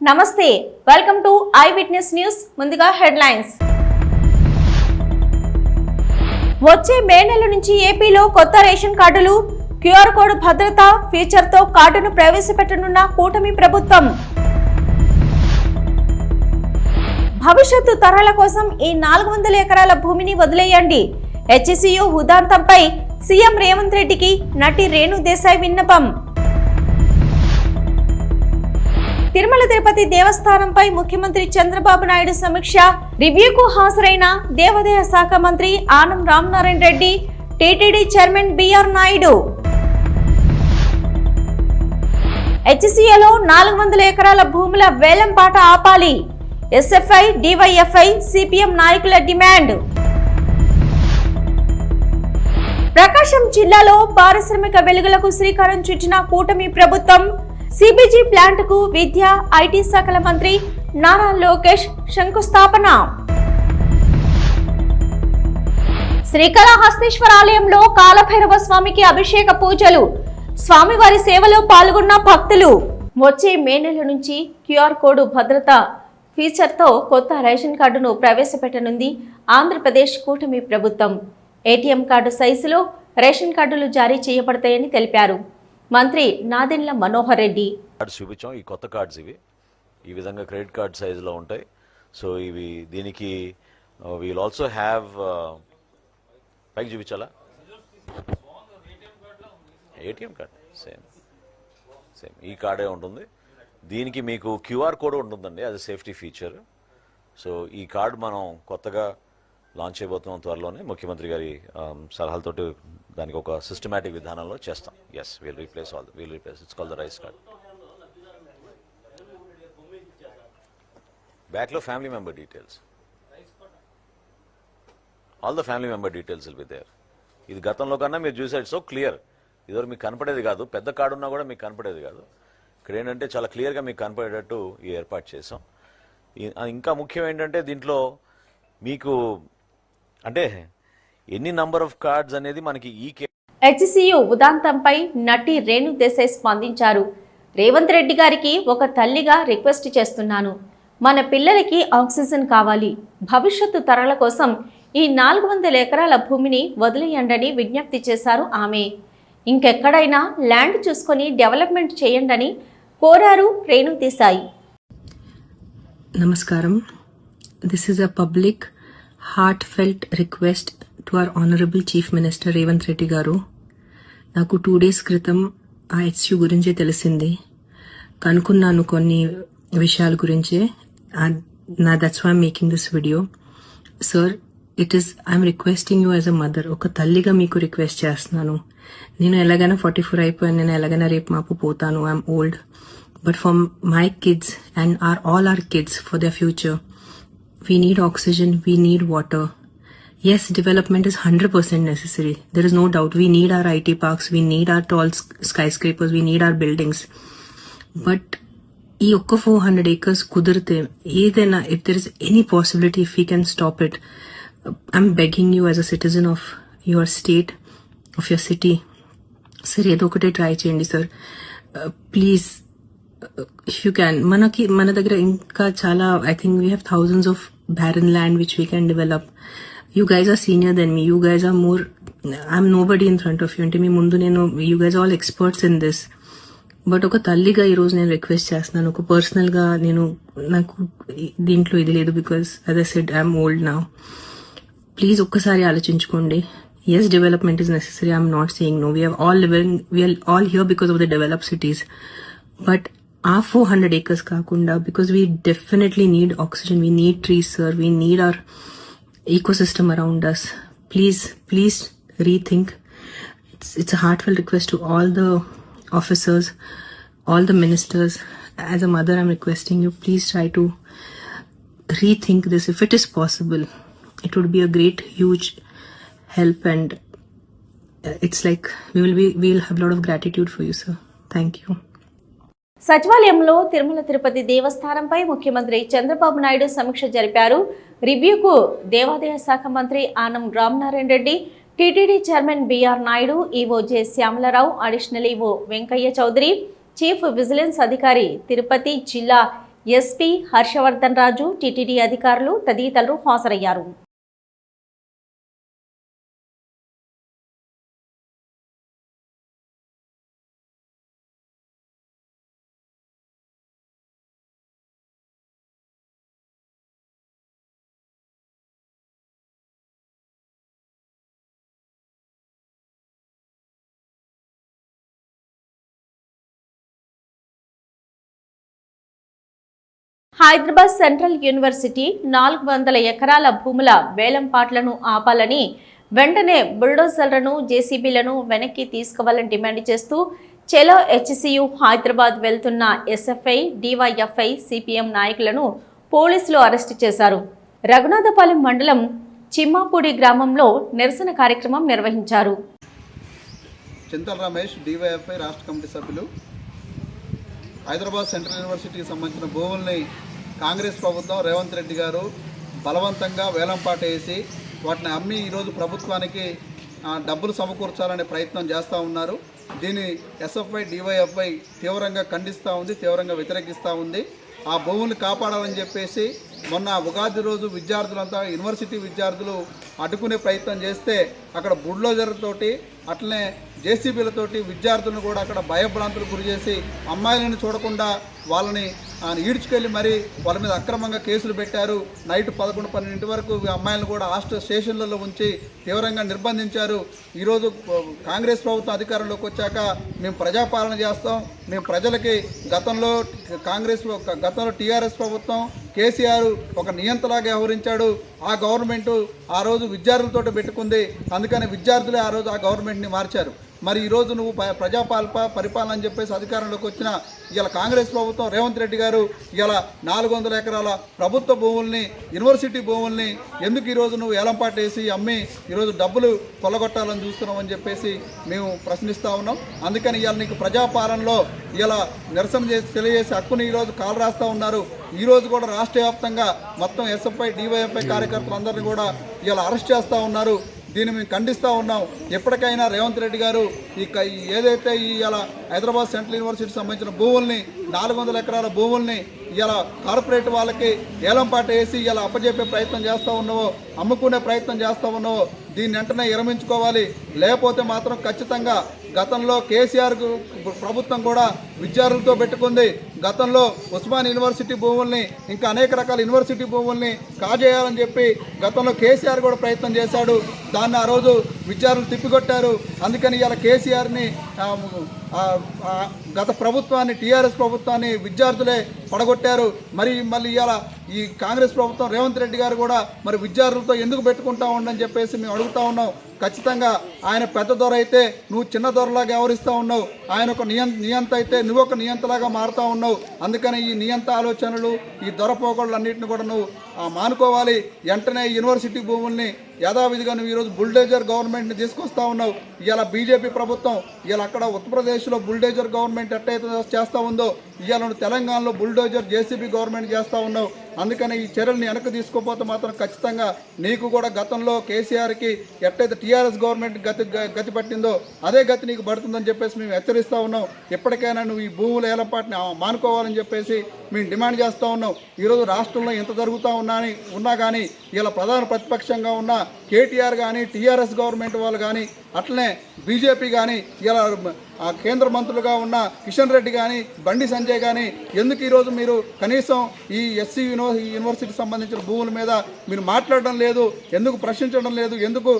నమస్తే, welcome to I witness news. ముందుగా headlines. వచ్చే మే నెల నుంచి ఏపీలో కొత్త రేషన్ కార్డులు, క్యూఆర్ కోడ్ భద్రత ఫీచర్తో కార్డును ప్రవేశపెట్టనున్న కూటమి ప్రభుత్వం. భవిష్యత్తు తరాల కోసం ఈ 400 ఎకరాల భూమిని వదిలేయండి. హెచ్సియు ఉదాంతంపై సీఎం రేవంత్ రెడ్డికి నటి రేణు దేశాయ్ విన్నపం. తిరుమల తిరుపతి దేవస్థానంపై ముఖ్యమంత్రి చంద్రబాబు నాయుడు సమీక్ష. రివ్యూకు హాజరైన దేవాదాయ శాఖ మంత్రి Anam Ramanarayana Reddy, TTD chairman BR Naidu. హెచ్సిఏలో 400 ఎకరాల భూముల వేలంపాట ఆపాలి. ఎస్ఎఫ్ఐ, డివైఎఫ్ఐ, సిపిఎం నాయకుల డిమాండ్. ప్రకాశం జిల్లాలో పారిశ్రామిక వెలుగులకు శ్రీకారం చుట్టిన కూటమి ప్రభుత్వం. సిబిజీ ప్లాంట్కు విద్యా, ఐటీ శాఖల మంత్రి నారా లోకేష్ శంకుస్థాపన. శ్రీకాళహస్తీశ్వర ఆలయంలో కాలభైరవ స్వామికి అభిషేక పూజలు. స్వామివారి సేవలో పాల్గొన్న భక్తులు. వచ్చే మే నెల నుంచి క్యూఆర్ కోడ్ భద్రత ఫీచర్తో కొత్త రేషన్ కార్డును ప్రవేశపెట్టనుంది ఆంధ్రప్రదేశ్ కూటమి ప్రభుత్వం. ఏటీఎం కార్డు సైజులో రేషన్ కార్డులు జారీ చేయబడతాయని తెలిపారు మంత్రి నాదెండ్ల మనోహర్ రెడ్డి. కార్డ్స్ చూపించాం. ఈ కొత్త కార్డ్స్ ఇవి ఈ విధంగా క్రెడిట్ కార్డ్ సైజులో ఉంటాయి. సో ఇవి దీనికి వీల్ ఆల్సో హ్యావ్ పైకి చూపించాలా ఏటీఎం కార్డ్ సేమ్ ఈ కార్డే ఉంటుంది. దీనికి మీకు క్యూఆర్ కోడ్ ఉంటుందండి, అది సేఫ్టీ ఫీచర్. సో ఈ కార్డ్ మనం కొత్తగా లాంచ్ చేయబోతున్నాం త్వరలోనే. ముఖ్యమంత్రి గారి సలహాలతోటి దానికి ఒక సిస్టమేటిక్ విధానంలో చేస్తాం. Yes, we'll replace it's called the rice card. బ్యాక్లో family member details, all the family member details will be there. ఇది గతంలో కన్నా మీరు చూసారు సో క్లియర్. ఇదివరకు మీకు కనపడేది కాదు, పెద్ద కార్డు ఉన్నా కూడా మీకు కనపడేది కాదు. ఇక్కడ ఏంటంటే చాలా క్లియర్గా మీకు కనపడేటట్టు ఈ ఏర్పాటు చేసాం. ఇంకా ముఖ్యం ఏంటంటే దీంట్లో మీకు అంటే ఎన్ని నంబర్ ఆఫ్ కార్డ్స్ అనేది మనకి హెచ్సియు ఉదాంతంపై నటి రేణు దేశాయ్ స్పందించారు. రేవంత్ రెడ్డి గారికి ఒక తల్లిగా రిక్వెస్ట్ చేస్తున్నాను. మన పిల్లలకి ఆక్సిజన్ కావాలి. భవిష్యత్తు తరాల కోసం ఈ 400 ఎకరాల భూమిని వదిలేయండని విజ్ఞప్తి చేశారు ఆమె. ఇంకెక్కడైనా ల్యాండ్ చూసుకొని డెవలప్మెంట్ చేయండని కోరారు రేణు దేశాయ్. నమస్కారం. This is a public heartfelt request to our honorable chief minister Revanth Reddy గారు. నాకు 2 days క్రితం ఆ హెచ్యు గురించే తెలిసింది. కనుక్కున్నాను కొన్ని విషయాల గురించే. That's why I'm making this video. Sir, I'm requesting you as a mother. ఒక తల్లిగా మీకు రిక్వెస్ట్ చేస్తున్నాను. నేను ఎలాగైనా 44 అయిపోయాను. నేను ఎలాగైనా రేపు మాపు పోతాను. I'm old. But for my kids and all our kids, for their future, we need oxygen, we need water. Yes, development is 100% necessary. There is no doubt. We need our IT parks, we need our tall skyscrapers, we need our buildings. But ee okka 400 acres kudirte edaina, if there is any possibility, if we can stop it, I'm begging you as a citizen of your state, of your city. Sir, edo okate try cheyandi sir. Please, if you can. మన దగ్గర ఇంకా చాలా, I think we have thousands of barren land which we can develop. You guys are senior than me. You guys are more, I'm nobody in front of you. అంటే మీ ముందు నేను, you guys are all experts in this. But ఒక తల్లిగా ఈరోజు నేను request చేస్తున్నాను. ఒక personal గా నాకు దీంట్లో ఇది లేదు. Because as I said, I'm old now. Please ఒక్కసారి ఆలోచించుకోండి. Yes, development is necessary. I'm not saying no. We are all here because of the developed cities. But our 400 acres kaakunda, because we definitely need oxygen, we need trees, sir, we need our ecosystem around us. Please rethink. It's a heartfelt request to all the officers, all the ministers. As a mother, I'm requesting you, please try to rethink this. If it is possible, it would be a great, huge help, and it's like we'll have a lot of gratitude for you, sir. Thank you. సచివాలయంలో తిరుమల తిరుపతి దేవస్థానంపై ముఖ్యమంత్రి చంద్రబాబు నాయుడు సమీక్ష జరిపారు. రివ్యూకు దేవాదాయ శాఖ మంత్రి Anam Ramanarayana Reddy, TTD chairman BR Naidu, EO J Shyamala Rao, additional EO Venkaiah Chowdary, chief vigilance అధికారి తిరుపతి జిల్లా SP Harshavardhan రాజు, TTD అధికారులు తదితరులు హాజరయ్యారు. హైదరాబాద్ సెంట్రల్ యూనివర్సిటీ 400 ఎకరాల భూముల వేలంపాట్లను ఆపాలని, వెంటనే బుల్డోజర్లను, జేసీబీలను వెనక్కి తీసుకోవాలని డిమాండ్ చేస్తూ చెలో హెచ్సియు హైదరాబాద్ వెళ్తున్న ఎస్ఎఫ్ఐ, డివైఎఫ్ఐ, సిపిఎం నాయకులను పోలీసులు అరెస్టు చేశారు. రఘునాథపాలెం మండలం చిమ్మాపూడి గ్రామంలో నిరసన కార్యక్రమం నిర్వహించారు. చింతల రమేష్, డివైఎఫ్ఐ రాష్ట్ర కమిటీ సభ్యులు. హైదరాబాద్ సెంట్రల్ యూనివర్సిటీకి సంబంధించిన భూముల్ని కాంగ్రెస్ ప్రభుత్వం రేవంత్ రెడ్డి గారు బలవంతంగా వేలంపాట వేసి వాటిని అమ్మి ఈరోజు ప్రభుత్వానికి డబ్బులు సమకూర్చాలనే ప్రయత్నం చేస్తూ ఉన్నారు. దీన్ని ఎస్ఎఫ్ఐ, డివైఎఫ్ఐ తీవ్రంగా ఖండిస్తూ ఉంది, తీవ్రంగా వ్యతిరేకిస్తూ ఉంది. ఆ భూములు కాపాడాలని చెప్పేసి మొన్న ఉగాది రోజు విద్యార్థులంతా, యూనివర్సిటీ విద్యార్థులు అడ్డుకునే ప్రయత్నం చేస్తే అక్కడ బుల్డోజర్ తోటి అట్లనే జేసీబీలతోటి విద్యార్థులను కూడా అక్కడ భయభ్రాంతులకు గురి చేసి అమ్మాయిలను చూడకుండా వాళ్ళని ఈడ్చుకెళ్ళి మరి వాళ్ళ మీద అక్రమంగా కేసులు పెట్టారు. నైట్ 11-12 వరకు అమ్మాయిలను కూడా హాస్టల్ స్టేషన్లలో ఉంచి తీవ్రంగా నిర్బంధించారు. ఈరోజు కాంగ్రెస్ ప్రభుత్వం అధికారంలోకి వచ్చాక మేము ప్రజాపాలన చేస్తాం, మేము ప్రజలకి గతంలో టీఆర్ఎస్ ప్రభుత్వం కేసీఆర్ ఒక నియంతలాగా వ్యవహరించాడు. ఆ గవర్నమెంటు ఆ రోజు విద్యార్థులతో పెట్టుకుంది, అందుకని విద్యార్థులే ఆ రోజు ఆ గవర్నమెంట్ని మార్చారు. మరి ఈరోజు నువ్వు పరిపాలన అని చెప్పేసి అధికారంలోకి వచ్చిన ఇలా కాంగ్రెస్ ప్రభుత్వం రేవంత్ రెడ్డి గారు ఇలా 400 ఎకరాల ప్రభుత్వ భూముల్ని, యూనివర్సిటీ భూముల్ని ఎందుకు ఈరోజు నువ్వు ఏలంపాటు వేసి అమ్మి ఈరోజు డబ్బులు కొల్లగొట్టాలని చూస్తున్నావు అని చెప్పేసి మేము ప్రశ్నిస్తూ ఉన్నాం. అందుకని ఇవాళ నీకు ప్రజాపాలనలో ఇలా నిరసన తెలియజేసి హక్కుని ఈరోజు కాలు రాస్తూ ఉన్నారు. ఈరోజు కూడా రాష్ట్ర వ్యాప్తంగా మొత్తం ఎస్ఎఫ్ఐ, డివైఎఫ్ఐ కార్యకర్తలందరినీ కూడా ఇలా అరెస్ట్ చేస్తూ ఉన్నారు. దీన్ని మేము ఖండిస్తూ ఉన్నాం. ఎప్పటికైనా రేవంత్ రెడ్డి గారు ఏదైతే ఇలా హైదరాబాద్ సెంట్రల్ యూనివర్సిటీకి సంబంధించిన భూముల్ని 400 ఎకరాల భూముల్ని ఇలా కార్పొరేట్ వాళ్ళకి ఏలంపాట వేసి ఇలా అప్పజెప్పే ప్రయత్నం చేస్తూ ఉన్నావో, అమ్ముకునే ప్రయత్నం చేస్తూ ఉన్నావో దీన్ని వెంటనే విరమించుకోవాలి. లేకపోతే మాత్రం ఖచ్చితంగా గతంలో కేసీఆర్ ప్రభుత్వం కూడా విద్యార్థులతో పెట్టుకుంది. గతంలో ఉస్మాన్ యూనివర్సిటీ భూముల్ని, ఇంకా అనేక రకాల యూనివర్సిటీ భూముల్ని కాజేయాలని చెప్పి గతంలో కేసీఆర్ కూడా ప్రయత్నం చేశాడు. దాన్ని ఆ రోజు విద్యార్థులు తిప్పికొట్టారు. అందుకని ఇలా కేసీఆర్ని గత ప్రభుత్వాన్ని, టీఆర్ఎస్ ప్రభుత్వాన్ని విద్యార్థులే పడగొట్టారు. మళ్ళీ ఇలా ఈ కాంగ్రెస్ ప్రభుత్వం రేవంత్ రెడ్డి గారు కూడా మరి విద్యార్థులతో ఎందుకు పెట్టుకుంటా ఉండని చెప్పేసి మేము అడుగుతా ఉన్నాం. ఖచ్చితంగా ఆయన పెద్ద దొర అయితే నువ్వు చిన్న దొరలాగా వ్యవహరిస్తూ ఉన్నావు, ఆయన ఒక నియంత అయితే నువ్వు ఒక నియంతలాగా మారుతూ ఉన్నావు. అందుకని ఈ నియంత ఆలోచనలు, ఈ దొరపోకళ్ళు అన్నింటిని కూడా నువ్వు మానుకోవాలి. వెంటనే యూనివర్సిటీ భూముల్ని యథావిధిగా నువ్వు ఈరోజు బుల్డేజర్ గవర్నమెంట్ని తీసుకొస్తా ఉన్నావు. ఇలా బీజేపీ ప్రభుత్వం ఇలా అక్కడ ఉత్తరప్రదేశ్లో బుల్డేజర్ గవర్నమెంట్ ఎట్టయితే చేస్తూ ఉందో ఇవాళ నువ్వు తెలంగాణలో బుల్డోజర్ జేసీబీ గవర్నమెంట్ చేస్తూ ఉన్నావు. అందుకని ఈ చర్యల్ని వెనక్కి తీసుకోకపోతే మాత్రం ఖచ్చితంగా నీకు కూడా గతంలో కేసీఆర్కి ఎట్టయితే టీఆర్ఎస్ గవర్నమెంట్ గతి పట్టిందో అదే గతి నీకు పడుతుందని చెప్పేసి మేము హెచ్చరిస్తూ ఉన్నాం. ఎప్పటికైనా నువ్వు ఈ భూముల ఏలంపాటిని మానుకోవాలని చెప్పేసి మేము డిమాండ్ చేస్తూ ఉన్నాం. ఈరోజు రాష్ట్రంలో ఎంత జరుగుతూ ఉన్నా కానీ ఇలా ప్రధాన ప్రతిపక్షంగా ఉన్న కేటీఆర్ కానీ, టీఆర్ఎస్ గవర్నమెంట్ వాళ్ళు కానీ, అట్లనే బీజేపీ కానీ, ఇలా కేంద్ర మంత్రులుగా ఉన్న కిషన్ రెడ్డి కానీ, బండి సంజయ్ కానీ ఎందుకు ఈరోజు మీరు కనీసం ఈ ఎస్సీ యూనివర్సిటీకి సంబంధించిన భూముల మీద మీరు మాట్లాడడం లేదు, ఎందుకు ప్రశ్నించడం లేదు, ఎందుకు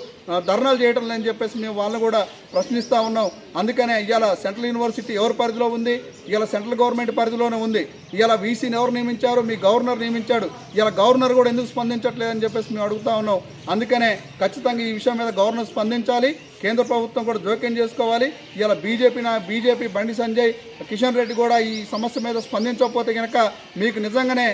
ధర్నాలు చేయడం లేదని చెప్పేసి మేము వాళ్ళని కూడా ప్రశ్నిస్తూ ఉన్నాం. అందుకనే ఇవాళ సెంట్రల్ యూనివర్సిటీ ఎవరి పరిధిలో ఉంది? ఇవాళ సెంట్రల్ గవర్నమెంట్ పరిధిలోనే ఉంది. ఇవాళ వీసీని ఎవరు నియమించారు? మీ గవర్నర్ నియమించాడు. ఇలా గవర్నర్ కూడా ఎందుకు స్పందించట్లేదని చెప్పేసి మేము అడుగుతా ఉన్నాం. అందుకనే ఖచ్చితంగా ఈ విషయం మీద గవర్నర్ స్పందించాలి, కేంద్ర ప్రభుత్వం కూడా జోక్యం చేసుకోవాలి. ఇలా బీజేపీ బండి సంజయ్, కిషన్ రెడ్డి కూడా ఈ సమస్య మీద స్పందించకపోతే కనుక మీకు నిజంగానే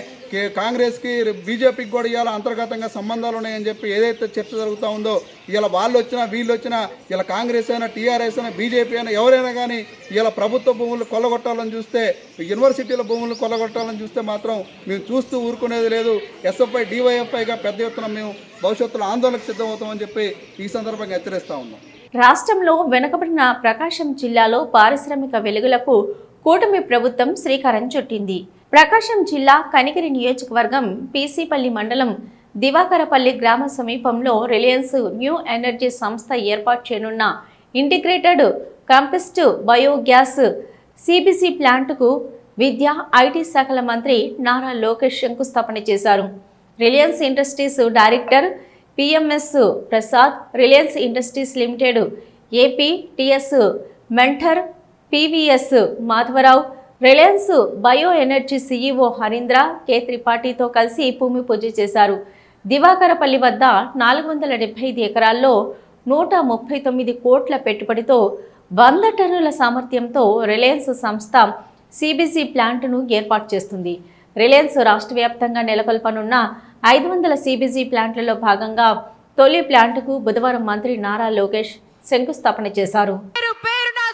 కాంగ్రెస్కి, బీజేపీకి కూడా ఇలా అంతర్గతంగా సంబంధాలు ఉన్నాయని చెప్పి ఏదైతే చర్చ జరుగుతూ ఉందో ఇలా వాళ్ళు వచ్చినా వీళ్ళు వచ్చినా ఇలా కాంగ్రెస్ అయినా, టీఆర్ఎస్ అయినా, బీజేపీ అయినా ఎవరైనా కానీ ఇలా ప్రభుత్వ భూములు కొల్లగొట్టాలని చూస్తే, యూనివర్సిటీల భూములు కొల్లగొట్టాలని చూస్తే మాత్రం మేము చూస్తూ ఊరుకునేది లేదు. ఎస్ఎఫ్ఐ, డివైఎఫ్ఐగా పెద్ద ఎత్తున మేము భవిష్యత్తులో ఆందోళనకు సిద్ధమవుతామని చెప్పి ఈ సందర్భంగా హెచ్చరిస్తూ ఉన్నాం. రాష్ట్రంలో వెనుకబడిన ప్రకాశం జిల్లాలో పారిశ్రామిక వెలుగులకు కూటమి ప్రభుత్వం శ్రీకారం చుట్టింది. ప్రకాశం జిల్లా కనిగిరి నియోజకవర్గం పీసీపల్లి మండలం దివాకరపల్లి గ్రామ సమీపంలో రిలయన్స్ న్యూ ఎనర్జీ సంస్థ ఏర్పాటు చేయనున్న ఇంటిగ్రేటెడ్ కంపోస్ట్ బయోగ్యాస్ సిబిసి ప్లాంటుకు విద్యా ఐటీ శాఖల మంత్రి నారా లోకేష్ శంకుస్థాపన చేశారు. Reliance Industries director PMS Prasad, Reliance Industries limited AP TS mentor PVS Madhavarao, Reliance bio energy CEO Harindra K త్రిపాఠితో కలిసి భూమి పూజ చేశారు. దివాకరపల్లి వద్ద 475 ఎకరాల్లో 139 కోట్ల పెట్టుబడితో 100 టన్నుల సామర్థ్యంతో రిలయన్స్ సంస్థ సిబిసి ప్లాంట్ను ఏర్పాటు చేస్తుంది. రిలయన్స్ రాష్ట్ర వ్యాప్తంగా నెలకొల్పనున్న 500 సిబిసి ప్లాంట్లలో భాగంగా తొలి ప్లాంట్కు బుధవారం మంత్రి నారా లోకేష్ శంకుస్థాపన చేశారు.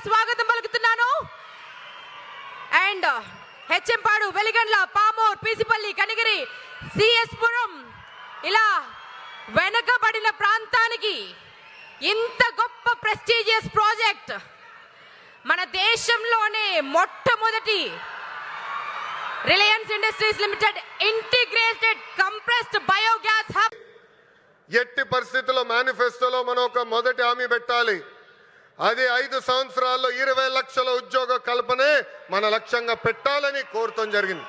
స్వాగతం పలుకుతున్నాను. అండ్ హెచ్ఎంపాడు, వెలిగండ్ల, పామూర్, పీసిపల్లి, కనిగిరి, సిఎస్ పురం ఇలా వెనుకబడిన ప్రాంతానికి ఇంత గొప్ప ప్రెస్టీజియస్ ప్రాజెక్ట్ మన దేశంలోనే మొట్టమొదటి Reliance Industries limited integrated compressed biogas hub. ఎట్టి పరిస్థితుల్లో మేనిఫెస్టోలో మనం ఒక మొదటి హామీ పెట్టాలి. అది 5 సంవత్సరాల్లో 20 లక్షల ఉద్యోగ కల్పనే మన లక్ష్యంగా పెట్టాలని కోరటం జరిగింది.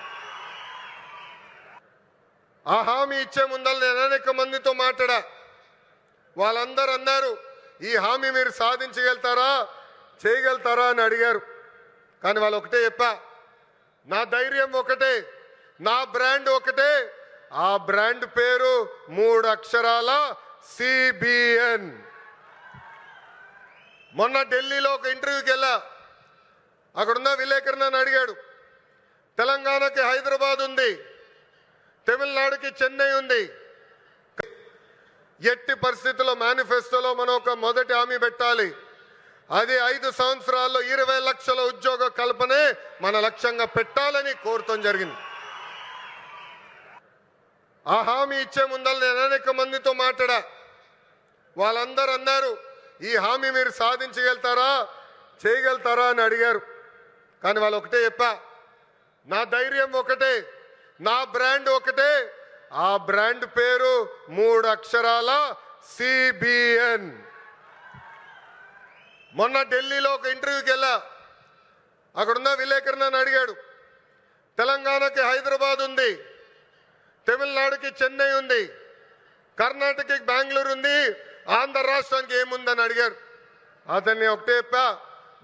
ఆ హామీ ఇచ్చే ముందర నేను అనేక మందితో మాట్లాడా. వాళ్ళందరూ అన్నారు, ఈ హామీ మీరు సాధించగలుగుతారా, చేయగలుగుతారా అని అడిగారు. కానీ వాళ్ళు ఒకటే చెప్పా, నా ధైర్యం ఒకటే, నా బ్రాండ్ ఒకటే. ఆ బ్రాండ్ పేరు 3 అక్షరాల సిబిఎన్. మొన్న ఢిల్లీలో ఒక ఇంటర్వ్యూకి వెళ్ళా. అక్కడున్న విలేకరు నన్ను అడిగాడు, తెలంగాణకి హైదరాబాద్ ఉంది, తమిళనాడుకి చెన్నై ఉంది. ఎట్టి పరిస్థితుల్లో మేనిఫెస్టోలో మనం ఒక మొదటి హామీ పెట్టాలి. అది 5 సంవత్సరాల్లో 20 లక్షల ఉద్యోగ కల్పనే మన లక్ష్యంగా పెట్టాలని కోరటం జరిగింది. ఆ హామీ ఇచ్చే ముందర నేను అనేక మందితో మాట్లాడా. వాళ్ళందరూ అన్నారు, ఈ హామీ మీరు సాధించగలుగుతారా, చేయగలుగుతారా అని అడిగారు. కానీ వాళ్ళు ఒకటే చెప్పా, నా ధైర్యం ఒకటే, నా బ్రాండ్ ఒకటే. ఆ బ్రాండ్ పేరు 3 అక్షరాల సిబిఎన్. మొన్న ఢిల్లీలో ఒక ఇంటర్వ్యూకి వెళ్ళా. అక్కడున్న విలేకరు నన్ను అడిగాడు, తెలంగాణకి హైదరాబాద్ ఉంది, తమిళనాడుకి చెన్నై ఉంది, కర్ణాటకకి బెంగళూరు ఉంది, ఆంధ్ర రాష్ట్రానికి ఏముందని అడిగారు. అతన్ని ఒకటే చెప్పా,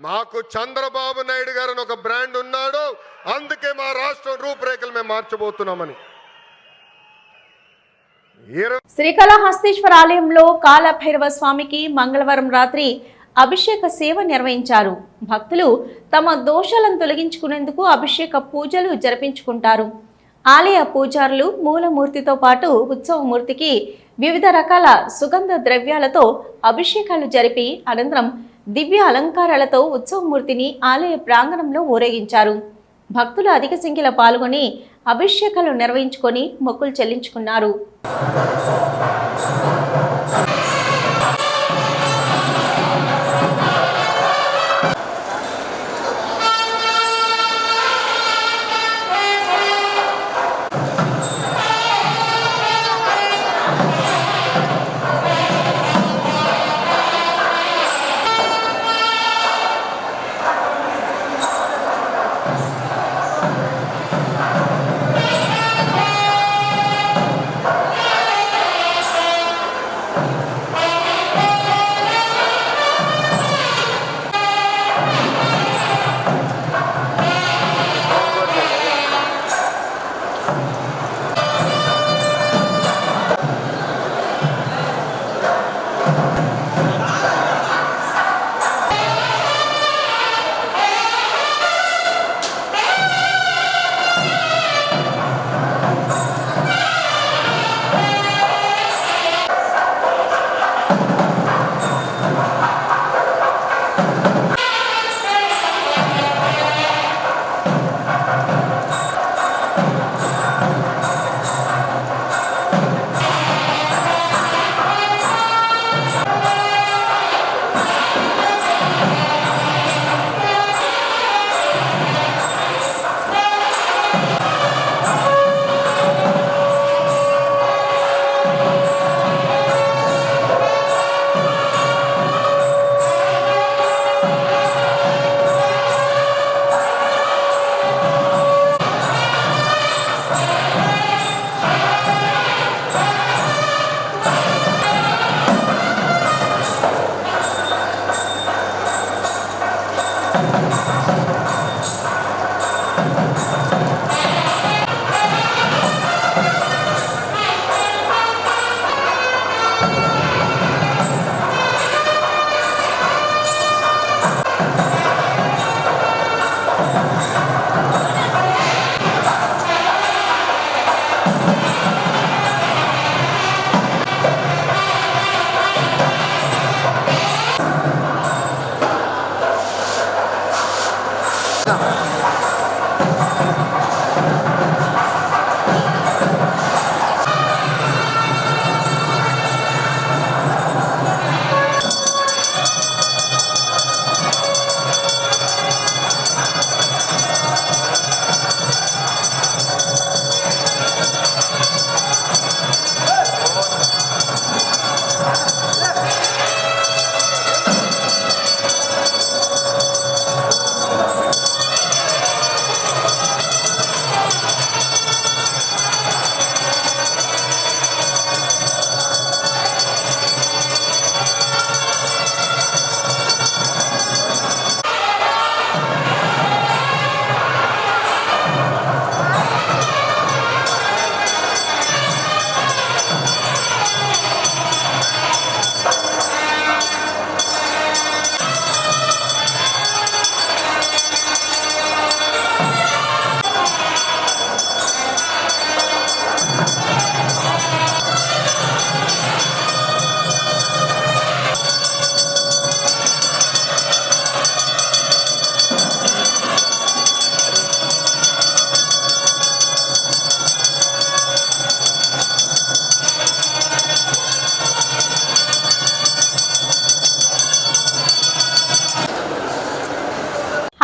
మాకు చంద్రబాబు నాయుడు గారు అని ఒక బ్రాండ్ ఉన్నాడు, అందుకే మా రాష్ట్రం రూపురేఖలు మేము మార్చబోతున్నామని. శ్రీకాళహస్తీశ్వర ఆలయంలో కాలభైరవ స్వామికి మంగళవారం రాత్రి అభిషేక సేవ నిర్వహించారు. భక్తులు తమ దోషాలను తొలగించుకునేందుకు అభిషేక పూజలు జరిపించుకుంటారు. ఆలయ పూజారులు మూలమూర్తితో పాటు ఉత్సవమూర్తికి వివిధ రకాల సుగంధ ద్రవ్యాలతో అభిషేకాలు జరిపి అనంతరం దివ్య అలంకారాలతో ఉత్సవమూర్తిని ఆలయ ప్రాంగణంలో ఊరేగించారు. భక్తులు అధిక సంఖ్యలో పాల్గొని అభిషేకాలు నిర్వహించుకొని మొక్కులు చెల్లించుకున్నారు.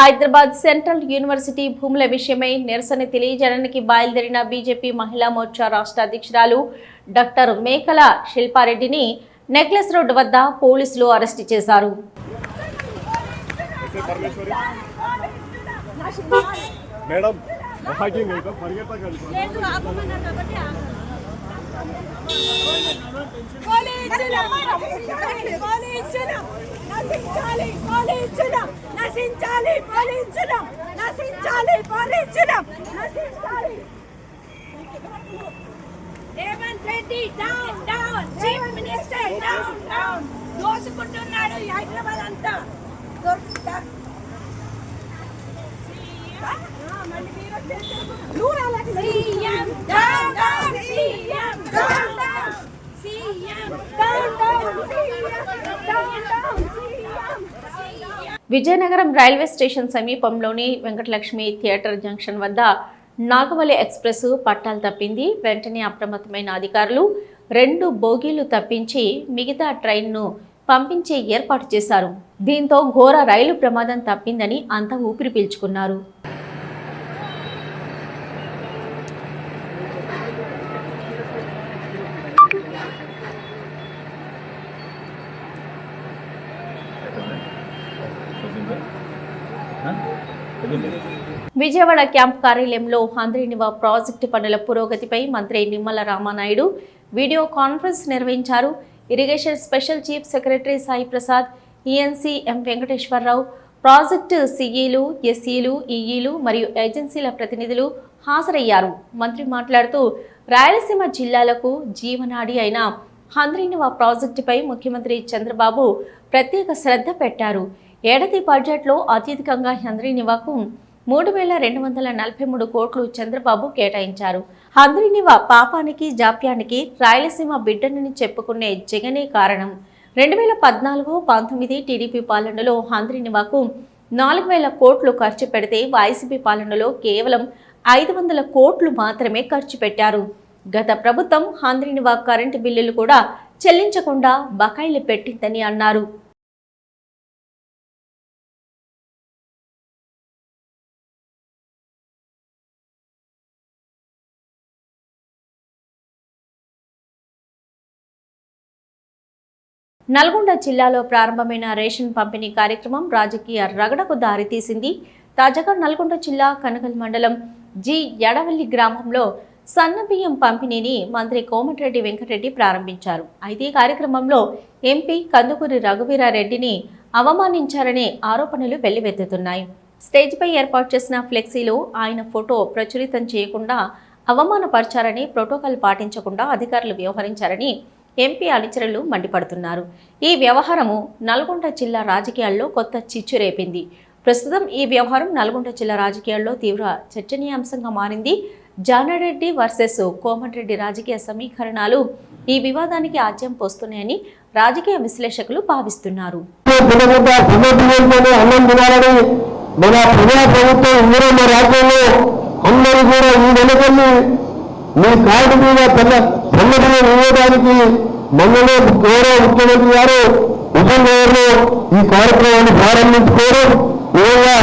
హైదరాబాద్ సెంట్రల్ యూనివర్సిటీ భూముల విషయమై నిరసన తెలియజేయడానికి బయలుదేరిన బీజేపీ మహిళా మోర్చా రాష్ట్ర అధ్యక్షురాలు డాక్టర్ మేకల శిల్పారెడ్డిని నెక్లెస్ రోడ్ వద్ద పోలీసులు అరెస్టు చేశారు. Revanth Reddy down down, chief minister down down, దోసుకుంటున్నాడు హైదరాబాద్ అంతా. విజయనగరం రైల్వే స్టేషన్ సమీపంలోని వెంకటలక్ష్మి థియేటర్ జంక్షన్ వద్ద నాగవల్లి ఎక్స్ప్రెస్ పట్టాలు తప్పింది. వెంటనే అప్రమత్తమైన అధికారులు 2 బోగీలు తప్పించి మిగతా ట్రైన్ను పంపించే ఏర్పాటు చేశారు. దీంతో ఘోర రైలు ప్రమాదం తప్పిందని అంతా ఊపిరి పీల్చుకున్నారు. విజయవాడ క్యాంప్ కార్యాలయంలో హంద్రీనివా ప్రాజెక్టు పనుల పురోగతిపై మంత్రి నిమ్మల రామానాయుడు వీడియో కాన్ఫరెన్స్ నిర్వహించారు. Irrigation special chief secretary Sai Prasad, ENC M Venkateswararao, project సిఈలు, ఎస్ఈలు, ఈఈలు మరియు ఏజెన్సీల ప్రతినిధులు హాజరయ్యారు. మంత్రి మాట్లాడుతూ రాయలసీమ జిల్లాలకు జీవనాడి అయిన హంద్రీనివా ప్రాజెక్టుపై ముఖ్యమంత్రి చంద్రబాబు ప్రత్యేక శ్రద్ధ పెట్టారు. ఏడాది బడ్జెట్లో అత్యధికంగా హంద్రీనివాకు 3,243 కోట్లు చంద్రబాబు కేటాయించారు. హంద్రీనివా పాపానికి జాప్యానికి రాయలసీమ బిడ్డనని చెప్పుకునే జగనే కారణం. 2014-19 టీడీపీ పాలనలో హంద్రీనివాకు 4,000 కోట్లు ఖర్చు పెడితే వైసీపీ పాలనలో కేవలం 500 కోట్లు మాత్రమే ఖర్చు పెట్టారు. గత ప్రభుత్వం హంద్రీనివా కరెంటు బిల్లులు కూడా చెల్లించకుండా బకాయిలు పెట్టిందని అన్నారు. నల్గొండ జిల్లాలో ప్రారంభమైన రేషన్ పంపిణీ కార్యక్రమం రాజకీయ రగడకు దారితీసింది. తాజాగా నల్గొండ జిల్లా కనగల్ మండలం జి ఎడవల్లి గ్రామంలో సన్నబియ్యం పంపిణీని మంత్రి కోమటిరెడ్డి వెంకటరెడ్డి ప్రారంభించారు. అయితే ఈ కార్యక్రమంలో ఎంపీ కందుకూరి రఘువీరారెడ్డిని అవమానించారనే ఆరోపణలు వెల్లువెత్తుతున్నాయి. స్టేజ్పై ఏర్పాటు చేసిన ఫ్లెక్సీలో ఆయన ఫోటో ప్రచురితం చేయకుండా అవమానపరిచారని, ప్రోటోకాల్ పాటించకుండా అధికారులు వ్యవహరించారని ఎంపీ అనుచరులు మండిపడుతున్నారు. ఈ వ్యవహారము నల్గొండ జిల్లా రాజకీయాల్లో కొత్త చిచ్చు రేపింది. ప్రస్తుతం ఈ వ్యవహారం నల్గొండ జిల్లా రాజకీయాల్లో తీవ్ర చర్చనీయాంశంగా మారింది. జానారెడ్డి వర్సెస్ కోమటిరెడ్డి రాజకీయ సమీకరణాలు ఈ వివాదానికి ఆజ్యం పోస్తున్నాయని రాజకీయ విశ్లేషకులు భావిస్తున్నారు. మన ప్రజా ప్రభుత్వం ఇందులో మా రాజ్యంలో అందరూ కూడా ఈ నెలకొల్లి మీ కార్డు మీద సంఘటన ఇవ్వడానికి మనలో గౌరవ ముఖ్యమంత్రి గారు విజయనగరంలో ఈ కార్యక్రమాన్ని ప్రారంభించుకోవడం నిజంగా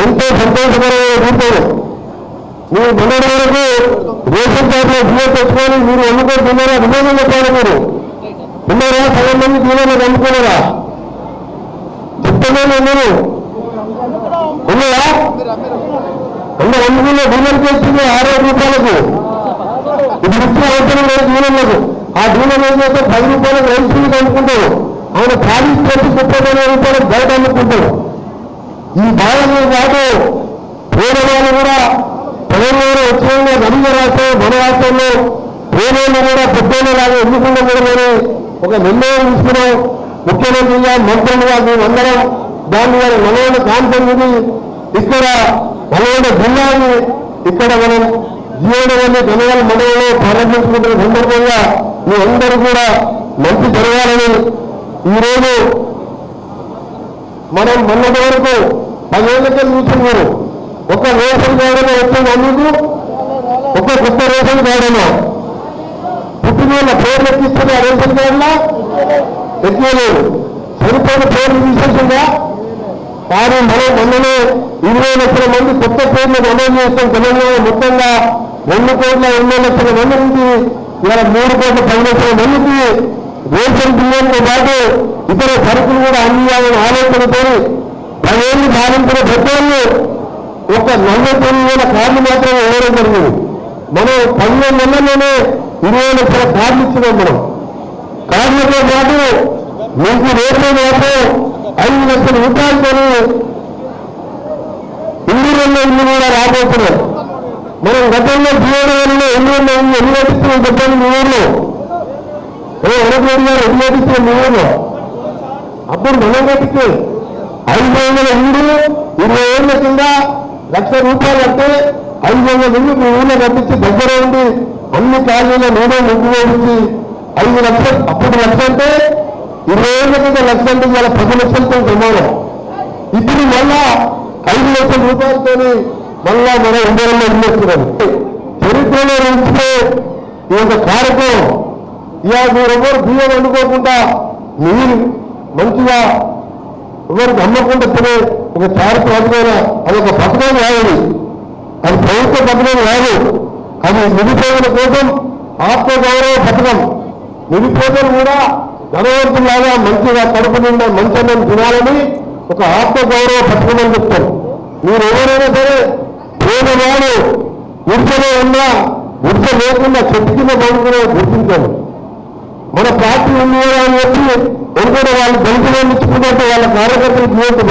ఎంతో సంతోషకరమైన రూపం. మీరు మొన్నటి వరకు రేషన్ కార్డులో బియ్యం తెచ్చుకొని మీరు ఎన్నుకొని తిన్నారా? విజయం చెప్పాలి. మీరు తిన్నారా? సగం మంది బియ్యాన్ని అమ్ముకున్నారా? చెప్తానే మీరు ఉన్నాయా? అందరూ అమ్ముకున్న బియ్యం చేస్తుంది 6 రూపాయలకు. ఇది ఇచ్చిన అవసరం లేదు డీలర్లకు. ఆ డీలర్ ఏం చేస్తే 10 రూపాయలకు రైతులకు అమ్ముకుంటారు. ఆయన ఖాళీ చేసి 30 రూపాయలకు బయట అమ్ముకుంటారు. ఈ భాగంలో కాదు పేదవాళ్ళు కూడా తెలంగాణ వచ్చిన నలుగు రాష్ట్రం మన రాష్ట్రంలో పేదలు కూడా పెద్దలాగా ఎన్నుకుండకూడదని ఒక నిర్ణయం తీసుకున్నాం. ముఖ్యమంత్రిగా మంత్రులుగా మేమందరం దాన్ని మన నల్గొండ కాన్సెన్స్ని ఇక్కడ నల్గొండ జిల్లాని ఇక్కడ మనం జీవనవల్లి గణవాల మండలంలో ప్రారంభించుకుంటున్న సందర్భంగా మీ అందరూ కూడా మంచి జరగాలని ఈరోజు మనం మొన్నటి వరకు 10 ఏళ్ళకే చూస్తున్నారు. ఒక రేషన్ కార్డులో వచ్చింది అందుకు ఒక కొత్త రేషన్ కార్డులో పుట్టిన పేర్లు ఎక్కిస్తున్న రేషన్ కార్డులో ఎక్కలేదు. చనిపోయిన పేర్లు తీసేసిందా? కానీ మనం మొన్ననే 20 లక్షల మంది కొత్త పేర్లు నమోదు చేస్తాం. తెలంగాణ మొత్తంగా 2,80,00,000 మంది నుంచి ఇలా 3,10,00,000 మందికి రేషన్ బియ్యంతో పాటు ఇతర సరుకులు కూడా అందించాలని ఆలోచనతో 10 ఏళ్ళు సాధించిన పెద్దలు ఒక 49,000 కార్డు మాత్రమే ఇవ్వడం జరిగింది. మనం 15 నెలల్లోనే 20 లక్షల కార్డులు ఇచ్చినాం. మనం కార్డులతో పాటు మీకు రేషన్ మాత్రం 5 లక్షల రూపాయలతో ఇల్లు కూడా రాబోతున్నాం. మనం గతంలో జీవనవల్లిలో ఎన్ని నటిస్తున్నాం చెప్పండి. మీ ఊర్లో ఎనభై గారు ఎన్ని నటిస్తున్నాం మీ ఊర్లో? అప్పుడు మనం కట్టితే 500 ఇల్లు 20 ఏళ్ళ కింద 1,00,000 రూపాయలు అంటే 500 ఇల్లు మీ ఊళ్ళో కట్టించి దగ్గర ఉండి అన్ని కాలనీలో నేనే ముగ్గు వేయించి 5 లక్షలు. అప్పుడు 1,00,000 అంటే 20 ఏళ్ళ కింద 1,00,000 అంటే ఇవాళ 10 లక్షలతో సమానం. ఇప్పుడు మళ్ళా 5 లక్షల రూపాయలతో మళ్ళా మనం ఇందరంలో ఇల్లేస్తున్నాం. చరిత్రలో నిలిచితే ఈ యొక్క కార్యక్రమం ఇవాళ మీరెవరు బియ్యం వండుకోకుండా మీరు మంచిగా ఎవరికి అమ్మకుండా తినే ఒక చారిత్రాత్మకమైన అదొక పథకం కాదు. అది ప్రభుత్వ పథకం కాదు. అది నిరుపేదల కోసం ఆత్మగౌరవ పథకం. నిరుపేదలు కూడా ధనవంతులాగా మంచిగా కడుపు నిండా మంచం తినాలని ఒక ఆత్మగౌరవ పథకం అని చెప్తారు. మీరు ఎవరైనా సరే పేదవాడు గుర్తులో ఉన్నా గుర్తు లేకుండా చెట్టు కింద పడుకునే గుర్తించాలి. మన పార్టీ ఉంది అని చెప్పి ఎందుకంటే వాళ్ళు దళితులు ఇచ్చుకున్నట్టు వాళ్ళ కార్యకర్తలు జీవితం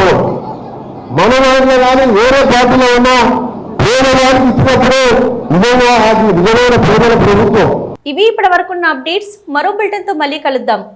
మన దాంట్లో కానీ వేరే పార్టీలో ఉన్నా పేదవాడికి ఇచ్చినప్పుడే నిజంగా అది నిజమైన పేదల ప్రభుత్వం. ఇవి ఇప్పటి వరకున్న అప్డేట్స్. మరో బులెటిన్తో మళ్ళీ కలుద్దాం.